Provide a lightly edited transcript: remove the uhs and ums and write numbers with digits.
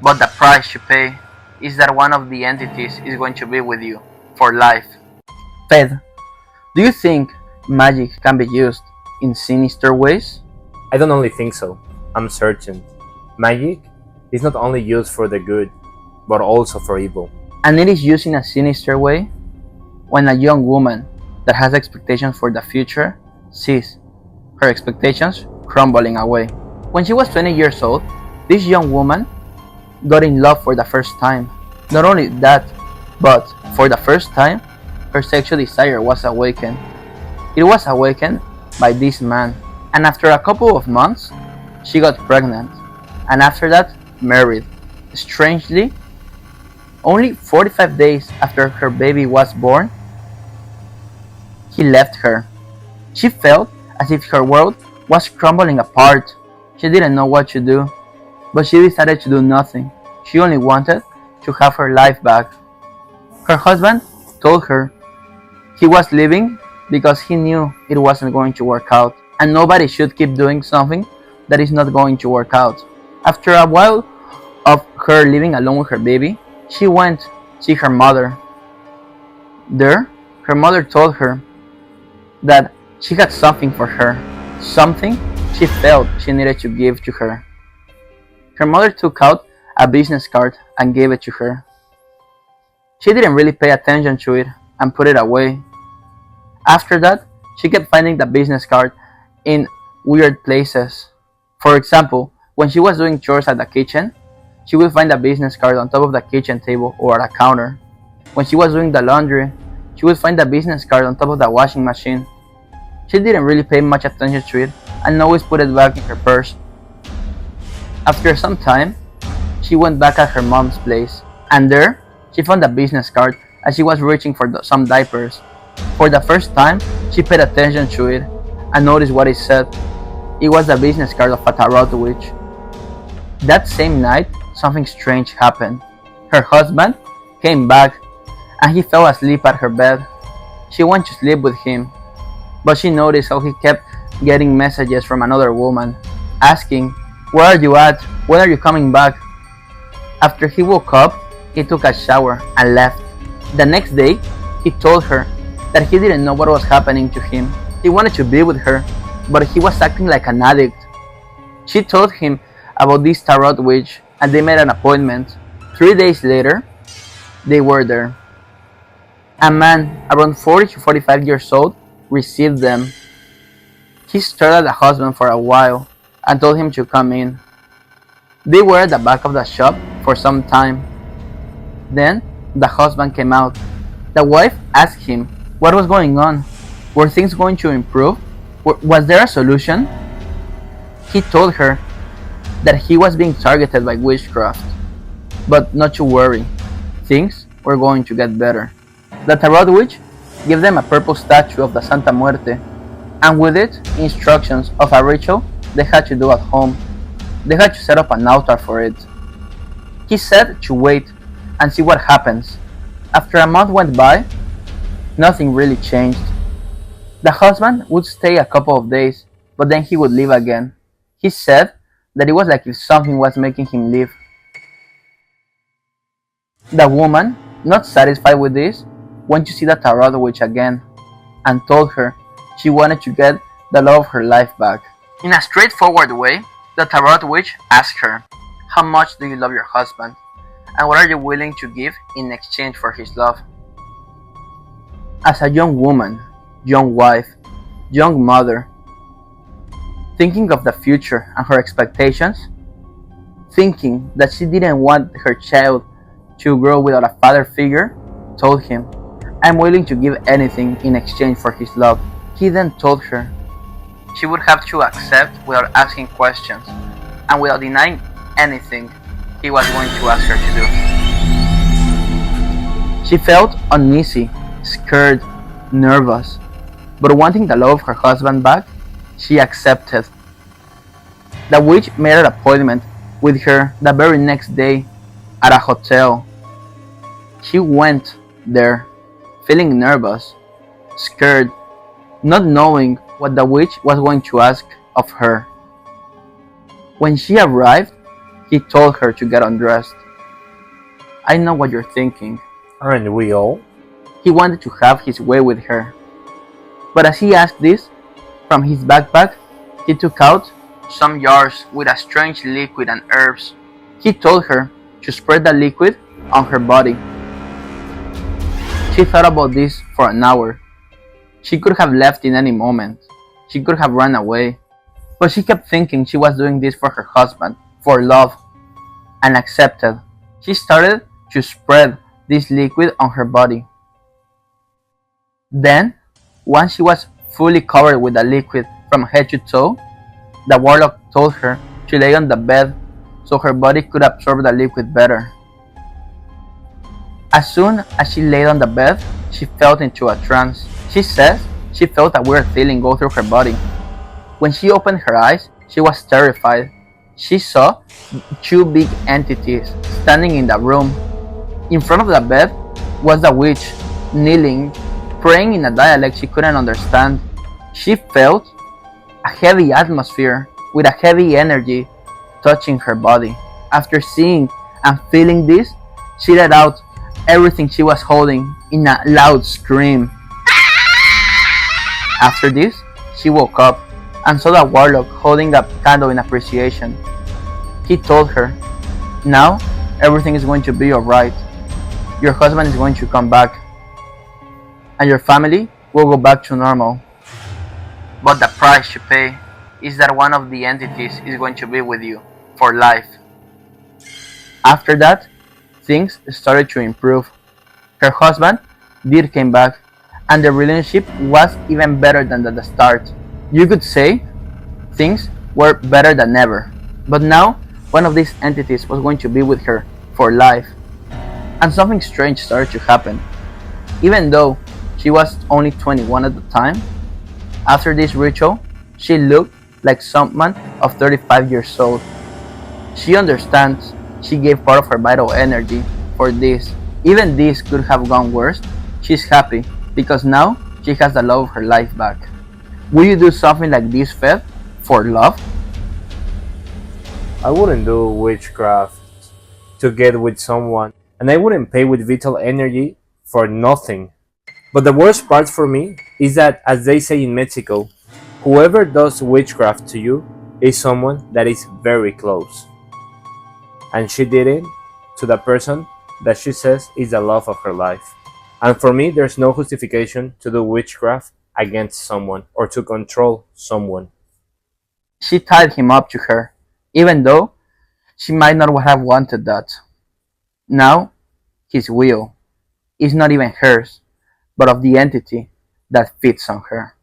But the price you pay is that one of the entities is going to be with you for life. Ped, do you think magic can be used in sinister ways? I don't only think so, I'm certain. Magic is not only used for the good, but also for evil. And it is used in a sinister way when a young woman that has expectations for the future sees her expectations crumbling away. When she was 20 years old, this young woman got in love for the first time. Not only that, but for the first time, her sexual desire was awakened. It was awakened by this man, and after a couple of months, she got pregnant, and after that, married. Strangely, only 45 days after her baby was born, he left her. She felt as if her world was crumbling apart. She didn't know what to do, but she decided to do nothing. She only wanted to have her life back. Her husband told her he was leaving because he knew it wasn't going to work out, and nobody should keep doing something that is not going to work out. After a while of her living alone with her baby, she went to see her mother. There, her mother told her that she had something for her, something she felt she needed to give to her. Her mother took out a business card and gave it to her. She didn't really pay attention to it and put it away. After that, she kept finding the business card in weird places. For example, when she was doing chores at the kitchen, she would find a business card on top of the kitchen table or at a counter. When she was doing the laundry, she would find the business card on top of the washing machine. She didn't really pay much attention to it and always put it back in her purse. After some time, she went back at her mom's place, and there, she found the business card as she was reaching for some diapers. For the first time, she paid attention to it and noticed what it said. It was the business card of a tarot witch. That same night, something strange happened. Her husband came back and he fell asleep at her bed. She went to sleep with him, but she noticed how he kept getting messages from another woman asking, "Where are you at? When are you coming back?" After he woke up, he took a shower and left. The next day, he told her that he didn't know what was happening to him. He wanted to be with her, but he was acting like an addict. She told him about this tarot witch and they made an appointment. 3 days later, they were there. A man around 40 to 45 years old received them. He stared at the husband for a while and told him to come in. They were at the back of the shop for some time. Then the husband came out. The wife asked him what was going on. Were things going to improve? Was there a solution? He told her that he was being targeted by witchcraft, but not to worry. Things were going to get better. The tarot witch gave them a purple statue of the Santa Muerte, and with it, instructions of a ritual they had to do at home. They had to set up an altar for it. He said to wait and see what happens. After a month went by, nothing really changed. The husband would stay a couple of days, but then he would leave again. He said that it was like if something was making him leave. The woman, not satisfied with this, went to see the tarot witch again and told her she wanted to get the love of her life back. In a straightforward way, the tarot witch asked her, "How much do you love your husband? And what are you willing to give in exchange for his love?" As a young woman, young wife, young mother, thinking of the future and her expectations, thinking that she didn't want her child to grow without a father figure, told him, "I'm willing to give anything in exchange for his love." He then told her she would have to accept without asking questions and without denying anything he was going to ask her to do. She felt uneasy, scared, nervous, but wanting the love of her husband back, she accepted. The witch made an appointment with her the very next day at a hotel. She went there, feeling nervous, scared, not knowing what the witch was going to ask of her. When she arrived, He told her to get undressed. I know what you're thinking. Aren't we all? He wanted to have his way with her. But as he asked this, from his backpack, he took out some jars with a strange liquid and herbs. He told her to spread the liquid on her body. She thought about this for an hour. She could have left in any moment. She could have run away. But she kept thinking she was doing this for her husband, for love, and accepted. She started to spread this liquid on her body. Then, once she was fully covered with the liquid from head to toe, the warlock told her to lay on the bed so her body could absorb the liquid better. As soon as she laid on the bed, she fell into a trance. She says she felt a weird feeling go through her body. When she opened her eyes, she was terrified. She saw two big entities standing in the room. In front of the bed was the witch, kneeling, praying in a dialect she couldn't understand. She felt a heavy atmosphere with a heavy energy touching her body. After seeing and feeling this, she let out everything she was holding in a loud scream. After this, she woke up and saw the warlock holding a candle in appreciation. He told her, "Now everything is going to be alright. Your husband is going to come back, and your family will go back to normal. But the price you pay is that one of the entities is going to be with you for life." After that, things started to improve. Her husband did come back, and the relationship was even better than at the start. You could say things were better than ever. But now, one of these entities was going to be with her for life. And something strange started to happen. Even though she was only 21 at the time, after this ritual, she looked like someone of 35 years old. She understands she gave part of her vital energy for this. Even this could have gone worse. She's happy because now she has the love of her life back. Will you do something like this, Fed, for love? I wouldn't do witchcraft to get with someone, and I wouldn't pay with vital energy for nothing. But the worst part for me is that, as they say in Mexico, whoever does witchcraft to you is someone that is very close. And she did it to the person that she says is the love of her life. And for me, there's no justification to do witchcraft against someone or to control someone. She tied him up to her, even though she might not have wanted that. Now, his will is not even hers, but of the entity that feeds on her.